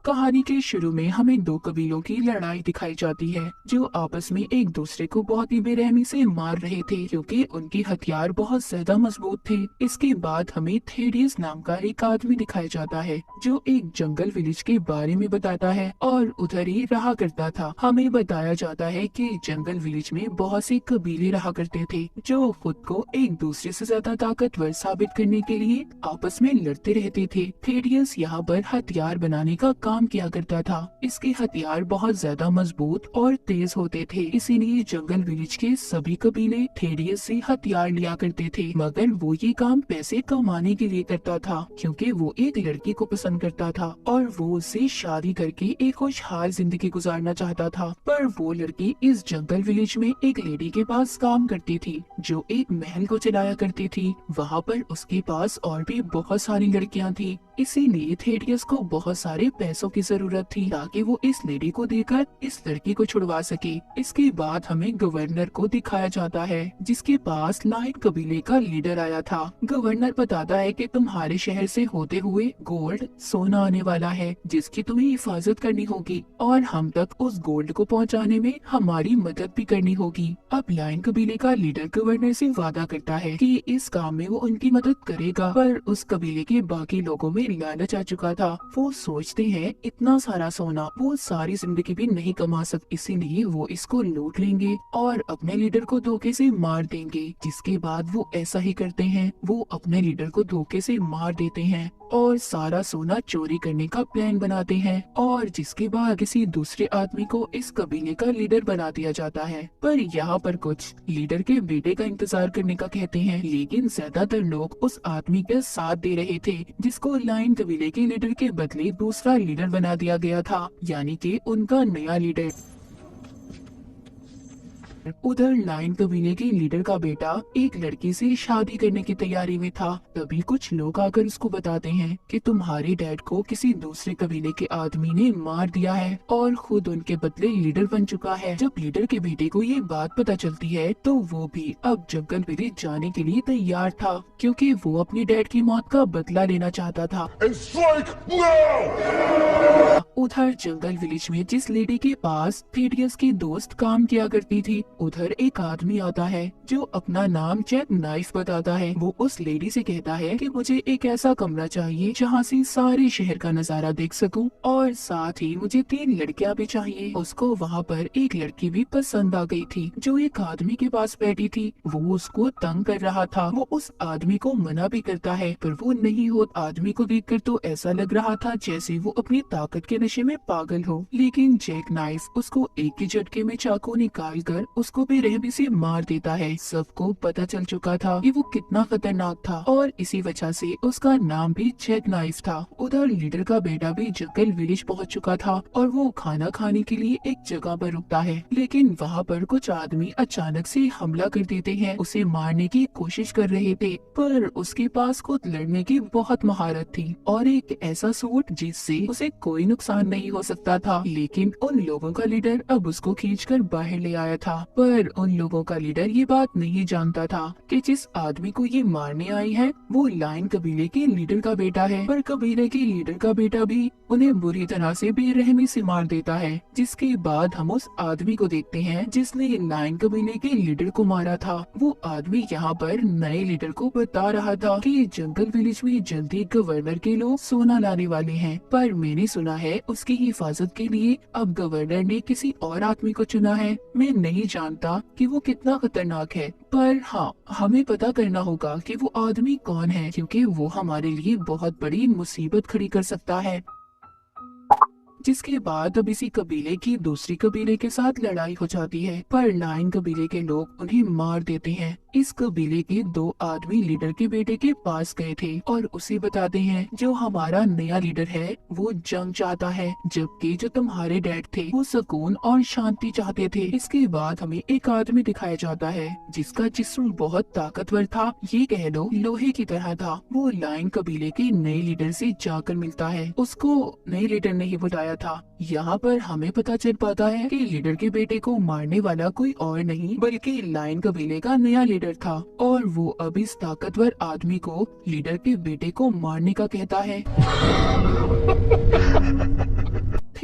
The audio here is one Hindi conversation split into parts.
कहानी के शुरू में हमें दो कबीलों की लड़ाई दिखाई जाती है जो आपस में एक दूसरे को बहुत ही बेरहमी से मार रहे थे क्योंकि उनके हथियार बहुत ज्यादा मजबूत थे। इसके बाद हमें थेडियस नाम का एक आदमी दिखाया जाता है जो एक जंगल विलेज के बारे में बताता है और उधर ही रहा करता था। हमें बताया जाता है कि जंगल विलेज में बहुत से कबीले रहा करते थे जो खुद को एक दूसरे से ज्यादा ताकतवर साबित करने के लिए आपस में लड़ते रहते थे। थेडियस यहाँ पर हथियार बनाने का काम किया करता था। इसके हथियार बहुत ज्यादा मजबूत और तेज होते थे, इसीलिए जंगल विलेज के सभी कबीले थेडियस से हथियार लिया करते थे। मगर वो ये काम पैसे कमाने के लिए करता था क्योंकि वो एक लड़की को पसंद करता था और वो उससे शादी करके एक खुशहाल जिंदगी गुजारना चाहता था। पर वो लड़की इस जंगल विलेज में एक लेडी के पास काम करती थी जो एक महल को चलाया करती थी। वहाँ पर उसके पास और भी बहुत सारी लड़कियाँ थी, इसीलिए थेडियस को बहुत सारे पैसों की जरूरत थी ताकि वो इस लेडी को देकर इस लड़की को छुड़वा सके। इसके बाद हमें गवर्नर को दिखाया जाता है जिसके पास लाइन कबीले का लीडर आया था। गवर्नर बताता है कि तुम्हारे शहर से होते हुए गोल्ड सोना आने वाला है जिसकी तुम्हें हिफाजत करनी होगी और हम तक उस गोल्ड को पहुंचाने में हमारी मदद भी करनी होगी। अब लाइन कबीले का लीडर गवर्नर से वादा करता है कि इस काम में वो उनकी मदद करेगा, पर उस कबीले के बाकी लोगों में लालच आ चुका था। वो सोचते हैं इतना सारा सोना वो सारी जिंदगी भी नहीं कमा सकते, इसीलिए वो इसको लूट लेंगे और अपने लीडर को धोखे से मार देंगे। जिसके बाद वो ऐसा ही करते हैं, वो अपने लीडर को धोखे से मार देते हैं और सारा सोना चोरी करने का प्लान बनाते हैं और जिसके बाद किसी दूसरे आदमी को इस कबीले का लीडर बना दिया जाता है। पर यहाँ पर कुछ लीडर के बेटे का इंतजार करने का कहते हैं, लेकिन ज्यादातर लोग उस आदमी के साथ दे रहे थे जिसको लाइन कबीले के लीडर के बदले दूसरा लीडर बना दिया गया था, यानी कि उनका नया लीडर। उधर लाइन कबीले के लीडर का बेटा एक लड़की से शादी करने की तैयारी में था। तभी कुछ लोग आकर उसको बताते हैं कि तुम्हारे डैड को किसी दूसरे कबीले के आदमी ने मार दिया है और खुद उनके बदले लीडर बन चुका है। जब लीडर के बेटे को ये बात पता चलती है तो वो भी अब जंगल विलेज जाने के लिए तैयार था क्योंकि वो अपने डैड की मौत का बदला लेना चाहता था। उधर जंगल विलेज में जिस लेडी के पास थेडियस की दोस्त काम किया करती थी, उधर एक आदमी आता है जो अपना नाम जैक नाइफ बताता है। वो उस लेडी से कहता है कि मुझे एक ऐसा कमरा चाहिए जहाँ से सारे शहर का नजारा देख सकूं और साथ ही मुझे 3 लड़कियां भी चाहिए। उसको वहाँ पर एक लड़की भी पसंद आ गई थी जो एक आदमी के पास बैठी थी। वो उसको तंग कर रहा था। वो उस आदमी को मना भी करता है पर वो नहीं हो। आदमी को देखकर तो ऐसा लग रहा था जैसे वो अपनी ताकत के नशे में पागल हो, लेकिन जैक नाइफ उसको एक ही झटके में चाकू निकाल कर उसको बेरहमी से मार देता है। सबको पता चल चुका था कि वो कितना खतरनाक था और इसी वजह से उसका नाम भी जैक नाइफ था। उधर लीडर का बेटा भी जंगल विलेज पहुंच चुका था और वो खाना खाने के लिए एक जगह पर रुकता है, लेकिन वहाँ पर कुछ आदमी अचानक से हमला कर देते हैं। उसे मारने की कोशिश कर रहे थे पर उसके पास खुद लड़ने की बहुत महारत थी और एक ऐसा सूट जिससे उसे कोई नुकसान नहीं हो सकता था। लेकिन उन लोगों का लीडर अब उसको खींचकर बाहर ले आया था, पर उन लोगों का लीडर ये बात नहीं जानता था कि जिस आदमी को ये मारने आई है वो लाइन कबीले के लीडर का बेटा है। पर कबीले के लीडर का बेटा भी उन्हें बुरी तरह से बेरहमी से मार देता है। जिसके बाद हम उस आदमी को देखते हैं जिसने लाइन कबीले के लीडर को मारा था। वो आदमी यहाँ पर नए लीडर को बता रहा था कि जंगल विलेज में जल्दी गवर्नर के लोग सोना लाने वाले हैं, पर मैंने सुना है उसकी हिफाजत के लिए अब गवर्नर ने किसी और आदमी को चुना है। मैं नहीं जानता कि वो कितना खतरनाक है, पर हाँ हमें पता करना होगा कि वो आदमी कौन है क्योंकि वो हमारे लिए बहुत बड़ी मुसीबत खड़ी कर सकता है। जिसके बाद अब इसी कबीले की दूसरी कबीले के साथ लड़ाई हो जाती है, पर लाइन कबीले के लोग उन्हें मार देते हैं। इस कबीले के 2 आदमी लीडर के बेटे के पास गए थे और उसे बताते हैं जो हमारा नया लीडर है वो जंग चाहता है, जबकि जो तुम्हारे डैड थे वो सुकून और शांति चाहते थे। इसके बाद हमें एक आदमी दिखाया जाता है जिसका जिस्म बहुत ताकतवर था, ये कह लो लोहे की तरह था। वो लाइन कबीले के नए लीडर से जाकर मिलता है। उसको नए लीडर ने ही बुलाया था। यहाँ पर हमें पता चल पाता है कि लीडर के बेटे को मारने वाला कोई और नहीं बल्कि लाइन कबीले का नया लीडर था और वो अब इस ताकतवर आदमी को लीडर के बेटे को मारने का कहता है।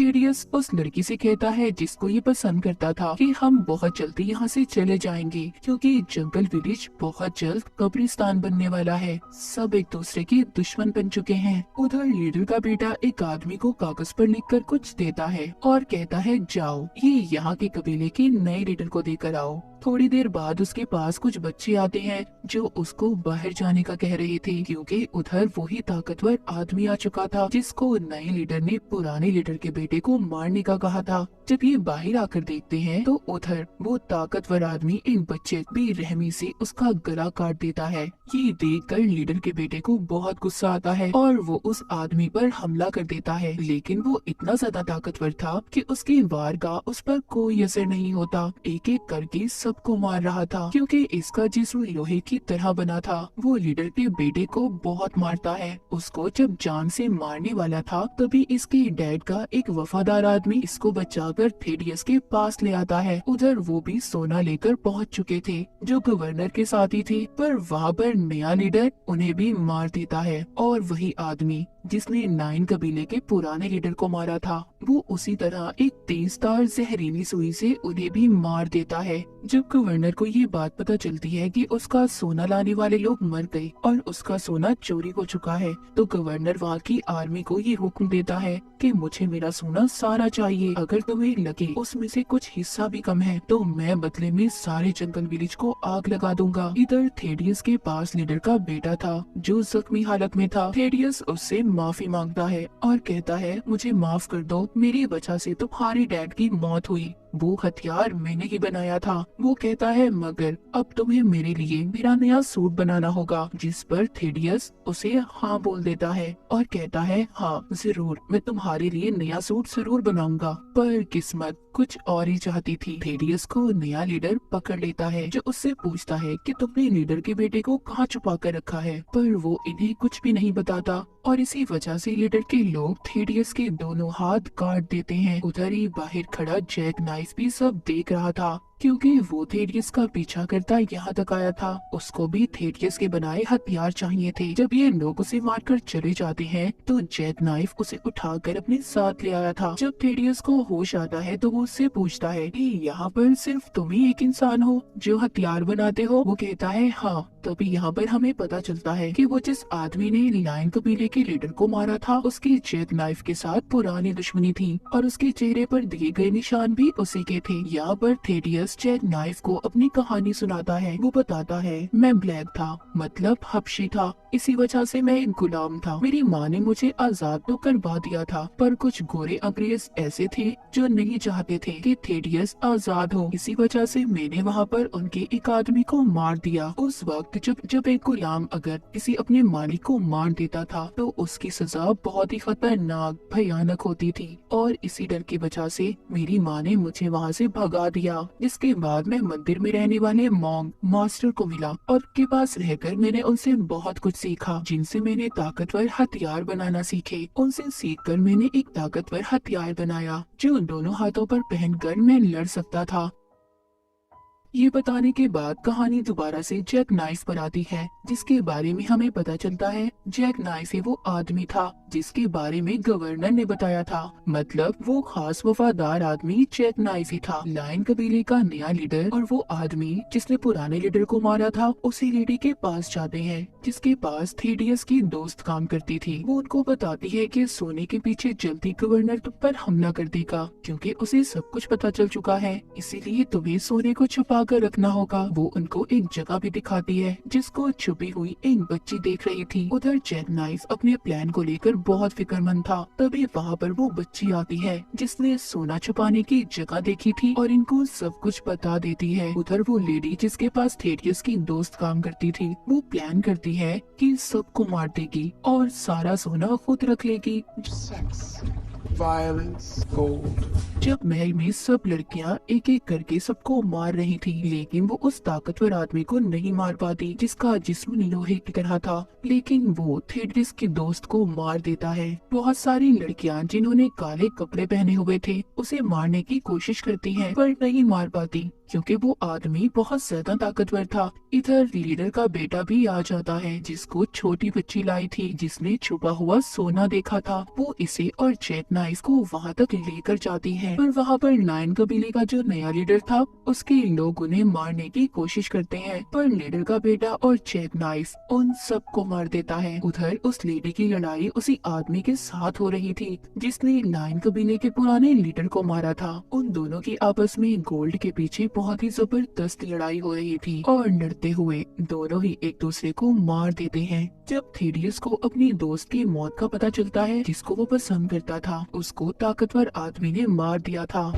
थेडियस उस लड़की से कहता है जिसको ये पसंद करता था कि हम बहुत जल्दी यहाँ से चले जाएंगे क्योंकि जंगल विलेज बहुत जल्द कब्रिस्तान बनने वाला है। सब एक दूसरे के दुश्मन बन चुके हैं। उधर लीडर का बेटा एक आदमी को कागज पर लिखकर कुछ देता है और कहता है जाओ ये यहाँ के कबीले के नए लीडर को देकर आओ। थोड़ी देर बाद उसके पास कुछ बच्चे आते हैं जो उसको बाहर जाने का कह रहे थे क्योंकि उधर वही ताकतवर आदमी आ चुका था जिसको नए लीडर ने पुराने लीडर के बेटे को मारने का कहा था। जब ये बाहर आकर देखते हैं तो उधर वो ताकतवर आदमी एक बच्चे बेरहमी से उसका गला काट देता है। ये देखकर लीडर के बेटे को बहुत गुस्सा आता है और वो उस आदमी पर हमला कर देता है, लेकिन वो इतना ज्यादा ताकतवर था कि उसके वार का उस पर कोई असर नहीं होता। एक एक करके सबको मार रहा था क्योंकि इसका जिस्म लोहे की तरह बना था। वो लीडर के बेटे को बहुत मारता है। उसको जब जान से मारने वाला था तभी इसके डैड का एक वफादार आदमी इसको बचाकर थेडियस के पास ले आता है। उधर वो भी सोना लेकर पहुंच चुके थे जो गवर्नर के साथ ही थे, पर वहाँ पर नया लीडर उन्हें भी मार देता है और वही आदमी जिसने 9 कबीले के पुराने लीडर को मारा था वो उसी तरह एक तेजधार जहरीली सुई से उन्हें भी मार देता है। जब गवर्नर को ये बात पता चलती है कि उसका सोना लाने वाले लोग मर गए और उसका सोना चोरी हो चुका है तो गवर्नर वहाँ की आर्मी को ये हुक्म देता है कि मुझे मेरा सोना सारा चाहिए। अगर तुम्हें लगे उसमें से कुछ हिस्सा भी कम है तो मैं बदले में सारे जंगल विलेज को आग लगा दूंगा। इधर थेडियस के पास लीडर का बेटा था जो जख्मी हालत में था। थेडियस उससे माफी मांगता है और कहता है मुझे माफ कर दो, मेरी वजह से तुम्हारे डैड की मौत हुई। वो हथियार मैंने ही बनाया था। वो कहता है मगर अब तुम्हें मेरे लिए मेरा नया सूट बनाना होगा, जिस पर थेडियस उसे हाँ बोल देता है और कहता है हाँ जरूर, मैं तुम्हारे लिए नया सूट जरूर बनाऊंगा। पर किस्मत कुछ और ही चाहती थी। थेडियस को नया लीडर पकड़ लेता है जो उससे पूछता है कि तुमने लीडर के बेटे को कहाँ छुपा कर रखा है, पर वो इन्हें कुछ भी नहीं बताता और इसी वजह से लीडर के लोग थेडियस के दोनों हाथ काट देते हैं। उधर ही बाहर खड़ा जैक नाइफ भी सब देख रहा था क्योंकि वो थेडियस का पीछा करता यहाँ तक आया था। उसको भी थेडियस के बनाए हथियार चाहिए थे। जब ये लोग उसे मारकर चले जाते हैं तो जैक नाइफ उसे उठाकर अपने साथ ले आया था। जब थेडियस को होश आता है तो वो उससे पूछता है कि यहाँ पर सिर्फ तुम ही एक इंसान हो जो हथियार बनाते हो। वो कहता है हाँ। तभी यहाँ पर हमें पता चलता है कि वो जिस आदमी ने लायन कबीले के लीडर को मारा था उसकी जैक नाइफ के साथ पुरानी दुश्मनी थी और उसके चेहरे पर दिए गए निशान भी उसी के थे। यहाँ पर थेडियस जैक नाइफ को अपनी कहानी सुनाता है। वो बताता है मैं ब्लैक था, मतलब हबशी था, इसी वजह से मैं एक गुलाम था। मेरी माँ ने मुझे आजाद तो करवा दिया था पर कुछ गोरे अंग्रेज ऐसे थे जो नहीं चाहते थे कि थेडियस आजाद हो। इसी वजह से मैंने वहाँ पर उनके एक आदमी को मार दिया। उस वक्त जब एक गुलाम अगर किसी अपने मालिक को मार देता था तो उसकी सजा बहुत ही खतरनाक भयानक होती थी और इसी डर की वजह से मेरी माँ ने मुझे वहाँ से भगा दिया। जिसके बाद मैं मंदिर में रहने वाले मॉन्क मास्टर को मिला और उनके पास रहकर मैंने उनसे बहुत कुछ सीखा, जिनसे मैंने ताकतवर हथियार बनाना सीखे। उनसे सीखकर मैंने एक ताकतवर हथियार बनाया जो दोनों हाथों पर पहनकर मैं लड़ सकता था। ये बताने के बाद कहानी दोबारा से जैक नाइफ पर आती है जिसके बारे में हमें पता चलता है जैक नाइफ ही वो आदमी था जिसके बारे में गवर्नर ने बताया था। मतलब वो खास वफादार आदमी जैक नाइफ ही था, लायन कबीले का नया लीडर। और वो आदमी जिसने पुराने लीडर को मारा था उसी लेडी के पास जाते हैं जिसके पास थेडियस की दोस्त काम करती थी। वो उनको बताती है कि सोने के पीछे जल्दी गवर्नर तुम पर हमला कर देगा क्योंकि उसे सब कुछ पता चल चुका है, इसीलिए तुम्हें सोने को छुपा कर रखना होगा। वो उनको एक जगह भी दिखाती है जिसको छुपी हुई एक बच्ची देख रही थी। उधर जैक नाइफ अपने प्लान को लेकर बहुत फिक्रमंद था। तभी वहाँ पर वो बच्ची आती है जिसने सोना छुपाने की जगह देखी थी और इनको सब कुछ बता देती है। उधर वो लेडी जिसके पास थेडियस की दोस्त काम करती थी वो प्लान करती है कि सबको मार देगी और सारा सोना खुद रख लेगी। Sex, violence, gold. जब महल में सब लड़कियां एक एक करके सबको मार रही थी, लेकिन वो उस ताकतवर आदमी को नहीं मार पाती जिसका जिस्म लोहे की तरह था। लेकिन वो थेड्रिस के दोस्त को मार देता है। बहुत सारी लड़कियां जिन्होंने काले कपड़े पहने हुए थे उसे मारने की कोशिश करती हैं, पर नहीं मार पाती क्योंकि वो आदमी बहुत ज्यादा ताकतवर था। इधर लीडर का बेटा भी आ जाता है जिसको छोटी बच्ची लाई थी जिसने छुपा हुआ सोना देखा था। वो इसे और जैक नाइफ को वहाँ तक लेकर जाती है, पर वहाँ पर नाइन कबीले का जो नया लीडर था उसके लोग उन्हें मारने की कोशिश करते हैं, पर लीडर का बेटा और जैक नाइफ उन सबको मार देता है। उधर उस लेडी की लड़ाई उसी आदमी के साथ हो रही थी जिसने नाइन कबीले के पुराने लीडर को मारा था। उन दोनों की आपस में गोल्ड के पीछे बहुत ही जबरदस्त लड़ाई हो रही थी और लड़ते हुए दोनों ही एक दूसरे को मार देते हैं। जब थेडियस को अपनी दोस्त की मौत का पता चलता है जिसको वो पसंद करता था, उसको ताकतवर आदमी ने मार दिया था।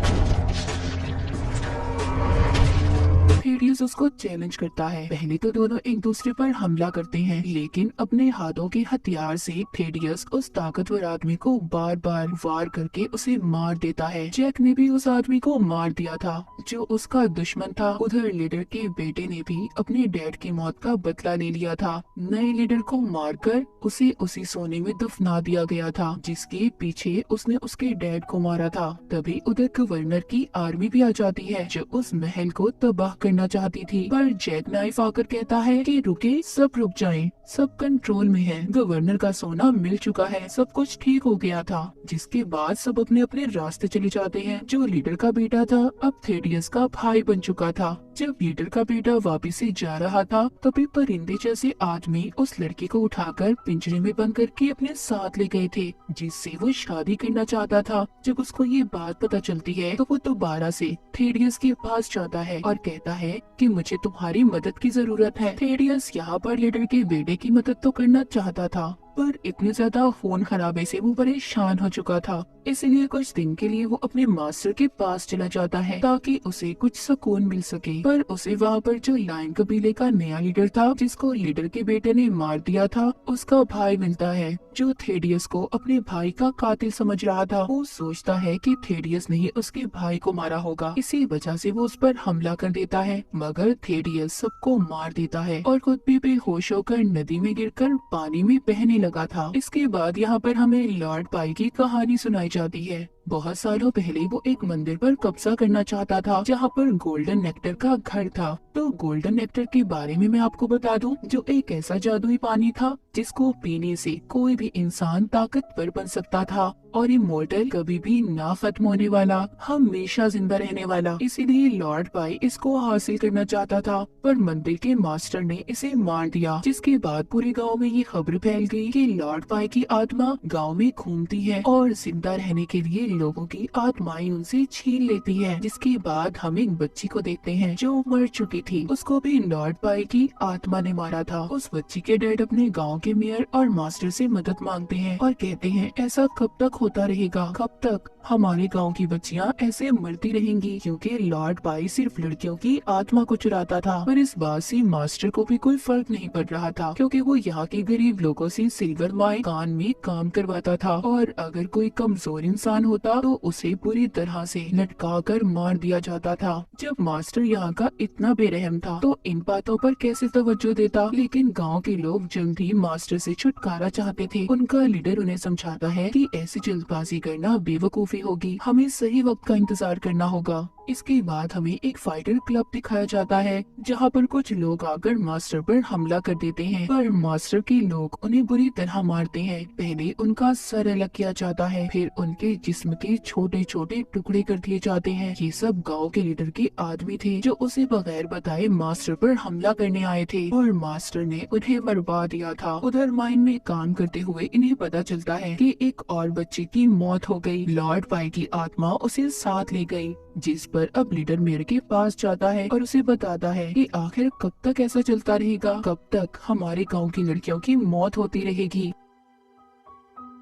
थेडियस उसको चैलेंज करता है। पहले तो दोनों एक दूसरे पर हमला करते हैं, लेकिन अपने हाथों के हथियार से थेडियस उस ताकतवर आदमी को बार बार वार करके उसे मार देता है। जैक ने भी उस आदमी को मार दिया था जो उसका दुश्मन था। उधर लीडर के बेटे ने भी अपने डैड की मौत का बदला ले लिया था। नए लीडर को मारकर उसे उसी सोने में दफना दिया गया था जिसके पीछे उसने उसके डैड को मारा था। तभी उधर गवर्नर की आर्मी भी आ जाती है जो उस महल को तबाह करना चाहती थी, पर जैक नाइफ आकर कहता है कि रुके, सब रुक जाएं, सब कंट्रोल में है, गवर्नर का सोना मिल चुका है, सब कुछ ठीक हो गया था। जिसके बाद सब अपने अपने रास्ते चले जाते हैं। जो लीडर का बेटा था अब थेडियस का भाई बन चुका था। जब लीडर का बेटा वापिस से जा रहा था तभी परिंदे जैसे आदमी उस लड़की को उठाकर पिंजरे में बंद करके अपने साथ ले गए थे जिससे वो शादी करना चाहता था। जब उसको ये बात पता चलती है तो वो दोबारा से थेडियस के पास जाता है और कहता है कि मुझे तुम्हारी मदद की जरूरत है। थेडियस यहाँ पर लीडर के बेटे की मदद तो करना चाहता था, पर इतने ज्यादा खून खराबे से वो परेशान हो चुका था, इसलिए कुछ दिन के लिए वो अपने मास्टर के पास चला जाता है ताकि उसे कुछ सुकून मिल सके। पर उसे वहाँ पर जो लाइन कबीले का नया लीडर था जिसको लीडर के बेटे ने मार दिया था उसका भाई मिलता है जो थेडियस को अपने भाई का कातिल समझ रहा था। वो सोचता है कि थेडियस ने ही उसके भाई को मारा होगा, इसी वजह से वो उस पर हमला कर देता है, मगर थेडियस सबको मार देता है और खुद भी बेहोश होकर नदी में गिरकर पानी में बहने लगा था। इसके बाद यहाँ पर हमें लॉर्ड पाई की कहानी सुनाई जाती है। बहुत सालों पहले वो एक मंदिर पर कब्जा करना चाहता था जहाँ पर गोल्डन नेक्टर का घर था। तो गोल्डन नेक्टर के बारे में मैं आपको बता दूं, जो एक ऐसा जादुई पानी था जिसको पीने से कोई भी इंसान ताकतवर बन सकता था और इमोर्टल, कभी भी ना खत्म होने वाला, हमेशा जिंदा रहने वाला। इसीलिए लॉर्ड पाई इसको हासिल करना चाहता था, पर मंदिर के मास्टर ने इसे मार दिया। जिसके बाद पूरे गांव में ये खबर फैल गई कि लॉर्ड पाई की आत्मा गांव में घूमती है और जिंदा रहने के लिए लोगों की आत्माएं उनसे छीन लेती है। जिसके बाद हम एक बच्ची को देखते हैं जो मर चुकी थी, उसको भी लॉर्ड पाई की आत्मा ने मारा था। उस बच्ची के डैड अपने गांव के मेयर और मास्टर से मदद मांगते हैं और कहते हैं ऐसा कब तक होता रहेगा, कब तक हमारे गांव की बच्चियां ऐसे मरती रहेंगी, क्योंकि लॉर्ड पाई सिर्फ लड़कियों की आत्मा को चुराता था। पर इस बात से मास्टर को भी कोई फर्क नहीं पड़ रहा था क्योंकि वो यहाँ के गरीब लोगों से सिल्वर माइन कान में काम करवाता था और अगर कोई कमजोर इंसान होता तो उसे पूरी तरह से लटका कर मार दिया जाता था। जब मास्टर यहाँ का इतना बेरहम था तो इन बातों पर कैसे तवज्जो देता, लेकिन गाँव के लोग जल्द ही मास्टर से छुटकारा चाहते थे। उनका लीडर उन्हें समझाता है कि ऐसी जल्दबाजी करना बेवकूफी होगी, हमें सही वक्त का इंतजार करना होगा। इसके बाद हमें एक फाइटर क्लब दिखाया जाता है जहाँ पर कुछ लोग आकर मास्टर पर हमला कर देते हैं, पर मास्टर के लोग उन्हें बुरी तरह मारते हैं। पहले उनका सर अलग किया जाता है, फिर उनके जिस्म के छोटे छोटे टुकड़े कर दिए जाते हैं। ये सब गांव के लीडर के आदमी थे जो उसे बगैर बताए मास्टर पर हमला करने आए थे और मास्टर ने उन्हें मरवा दिया था। उधर माइन में काम करते हुए इन्हें पता चलता है कि एक और बच्चे की मौत हो गई। लॉर्ड पाई की आत्मा उसे साथ ले गई, जिस पर अब लीडर मेयर के पास जाता है और उसे बताता है कि आखिर कब तक ऐसा चलता रहेगा, कब तक हमारे गांव की लड़कियों की मौत होती रहेगी।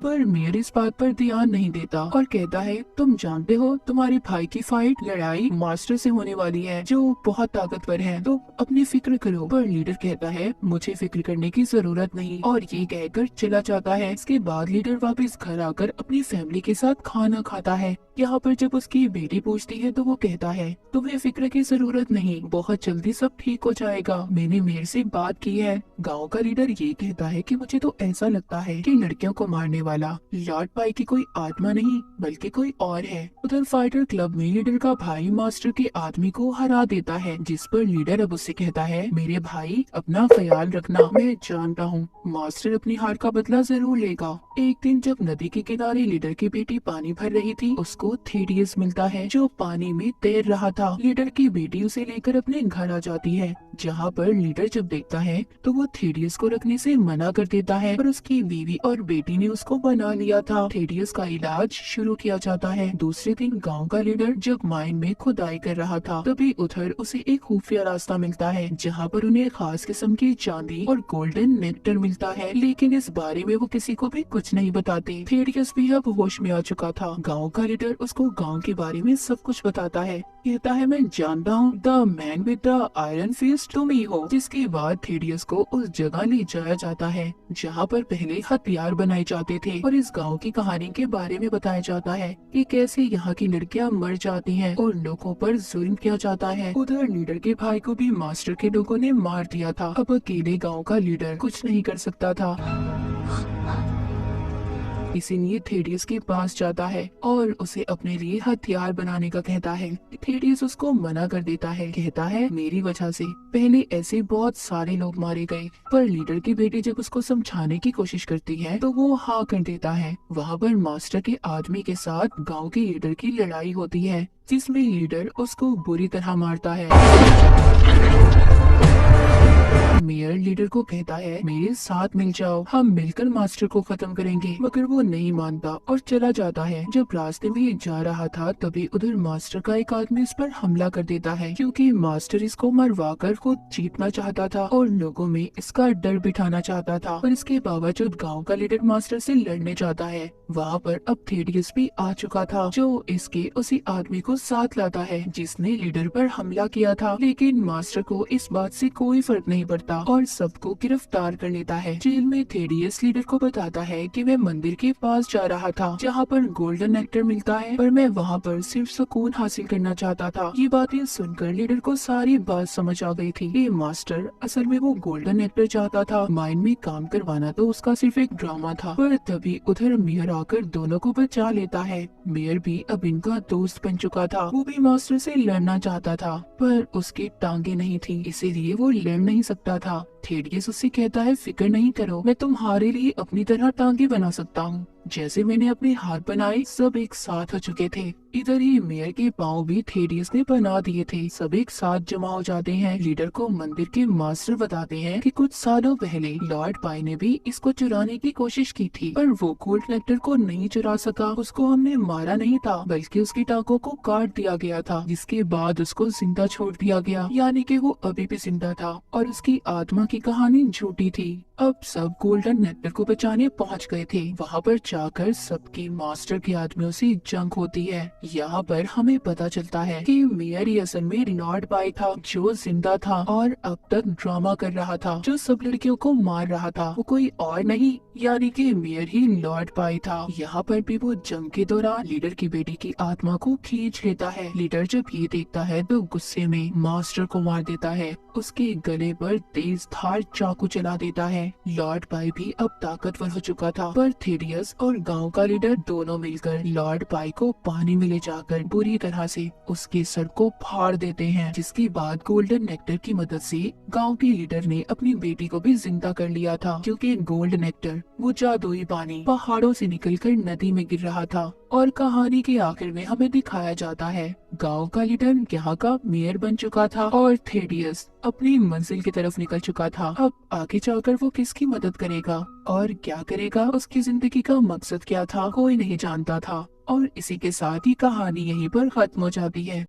पर मेयर इस बात पर ध्यान नहीं देता और कहता है तुम जानते हो तुम्हारे भाई की फाइट लड़ाई मास्टर से होने वाली है जो बहुत ताकतवर है, तो अपनी फिक्र करो। पर लीडर कहता है मुझे फिक्र करने की जरूरत नहीं और ये कहकर चला जाता है। इसके बाद लीडर वापस घर आकर अपनी फैमिली के साथ खाना खाता है। यहाँ पर जब उसकी बेटी पूछती है तो वो कहता है तुम्हें फिक्र की जरूरत नहीं, बहुत जल्दी सब ठीक हो जाएगा, मैंने मेयर से बात की है। गांव का लीडर ये कहता है कि मुझे तो ऐसा लगता है कि लड़कियों को मारने वाला लॉर्ड पाई की कोई आत्मा नहीं बल्कि कोई और है। उधर फाइटर क्लब में लीडर का भाई मास्टर के आदमी को हरा देता है, जिस पर लीडर अब उससे कहता है मेरे भाई अपना ख्याल रखना, मैं जानता हूँ मास्टर अपनी हार का बदला जरूर लेगा। एक दिन जब नदी के किनारे लीडर की बेटी पानी भर रही थी, उसको थेडियस मिलता है जो पानी में तैर रहा था। लीडर की बेटी उसे लेकर अपने घर आ जाती है, जहाँ पर लीडर जब देखता है तो वो थेडियस को रखने से मना कर देता है, पर उसकी बीवी और बेटी ने उसको बना लिया था। थेडियस का इलाज शुरू किया जाता है। दूसरे दिन गांव का लीडर जब माइन में खुदाई कर रहा था, तभी उधर उसे एक खुफिया रास्ता मिलता है, जहाँ पर उन्हें खास किस्म की चांदी और गोल्डन नेक्टर मिलता है, लेकिन इस बारे में वो किसी को भी कुछ नहीं बताते। थेडियस भी अब होश में आ चुका था। गांव का लीडर उसको गांव के बारे में सब कुछ बताता है, कहता है मैं जानता हूँ the man with the iron fist तुम ही हो। जिसके बाद थेडियस को उस जगह ले जाया जाता है जहाँ पर पहले हथियार बनाए जाते थे, और इस गांव की कहानी के बारे में बताया जाता है कि कैसे यहाँ की लड़कियाँ मर जाती हैं और लोगों पर जुल्म किया जाता है। उधर लीडर के भाई को भी मास्टर के लोगों ने मार दिया था। अब अकेले गाँव का लीडर कुछ नहीं कर सकता था, इसीलिए थेडियस के पास जाता है और उसे अपने लिए हथियार बनाने का कहता है। थेडियस उसको मना कर देता है, कहता है मेरी वजह से पहले ऐसे बहुत सारे लोग मारे गए। पर लीडर की बेटी जब उसको समझाने की कोशिश करती है तो वो हाँ कर देता है। वहाँ पर मास्टर के आदमी के साथ गांव के लीडर की लड़ाई होती है, जिसमें लीडर उसको बुरी तरह मारता है। मेयर लीडर को कहता है मेरे साथ मिल जाओ, हम मिलकर मास्टर को खत्म करेंगे, मगर वो नहीं मानता और चला जाता है। जब रास्ते में जा रहा था तभी उधर मास्टर का एक आदमी इस पर हमला कर देता है, क्योंकि मास्टर इसको मरवा कर खुद जीतना चाहता था और लोगों में इसका डर बिठाना चाहता था। पर इसके बावजूद गाँव का लीडर मास्टर से लड़ने जाता है। वहाँ पर अब थेडियस भी आ चुका था, जो इसके उसी आदमी को साथ लाता है जिसने लीडर पर हमला किया था। लेकिन मास्टर को इस बात से कोई फर्क नहीं पड़ता और सबको गिरफ्तार कर लेता है। जेल में थेडियस लीडर को बताता है कि मैं मंदिर के पास जा रहा था जहाँ पर गोल्डन नेक्टर मिलता है, पर मैं वहाँ पर सिर्फ सुकून हासिल करना चाहता था। ये बातें सुनकर लीडर को सारी बात समझ आ गई थी। ये मास्टर असल में वो गोल्डन नेक्टर चाहता था, माइन में काम करवाना तो उसका सिर्फ एक ड्रामा था। पर तभी उधर मेयर आकर दोनों को बचा लेता है। मेयर भी अब इनका दोस्त बन चुका था। वो भी मास्टर से लड़ना चाहता था, पर उसकी टांगे नहीं थी, इसीलिए वो लड़ नहीं सकता था। थेडियस उससे कहता है फिक्र नहीं करो, मैं तुम्हारे लिए अपनी तरह टांगे बना सकता हूँ, जैसे मैंने अपने हाथ बनाए सब एक साथ हो चुके थे। इधर ही मेयर के पाँव भी थेडियस ने बना दिए थे, सब एक साथ जमा हो जाते हैं। लीडर को मंदिर के मास्टर बताते हैं कि कुछ सालों पहले लॉर्ड पाई ने भी इसको चुराने की कोशिश की थी, पर वो गोल्ड नेक्टर को नहीं चुरा सका। उसको हमने मारा नहीं था बल्कि उसकी टांगों को काट दिया गया था, जिसके बाद उसको जिंदा छोड़ दिया गया, यानी कि वो अभी भी जिंदा था और उसकी आत्मा की कहानी झूठी थी। अब सब गोल्डन नेक्टर को बचाने पहुंच गए थे। वहां पर जाकर सबकी मास्टर के आदमियों से जंग होती है। यहाँ पर हमें पता चलता है कि मेयर ही असल में लॉर्ड पाई था, जो जिंदा था और अब तक ड्रामा कर रहा था। जो सब लड़कियों को मार रहा था वो कोई और नहीं, यानी कि मेयर ही लॉर्ड पाई था। यहाँ पर भी वो जंग के दौरान लीडर की बेटी की आत्मा को खींच लेता है। लीडर जब ये देखता है तो गुस्से में मास्टर को मार देता है, उसके गले पर तेज धार चाकू चला देता है। लॉर्ड पाई भी अब ताकतवर हो चुका था, पर थेडियस और गांव का लीडर दोनों मिलकर लॉर्ड पाई को पानी में ले जाकर बुरी तरह से उसके सर को फाड़ देते हैं, जिसके बाद गोल्डन नेक्टर की मदद से गांव के लीडर ने अपनी बेटी को भी जिंदा कर लिया था, क्योंकि गोल्ड नेक्टर वो जादुई पानी पहाड़ों से निकलकर नदी में गिर रहा था। और कहानी के आखिर में हमें दिखाया जाता है गांव का लीडर यहाँ का मेयर बन चुका था और थेडियस अपनी मंजिल की तरफ निकल चुका था। अब आगे जाकर वो किसकी मदद करेगा और क्या करेगा, उसकी जिंदगी का मकसद क्या था, कोई नहीं जानता था। और इसी के साथ ही कहानी यहीं पर खत्म हो जाती है।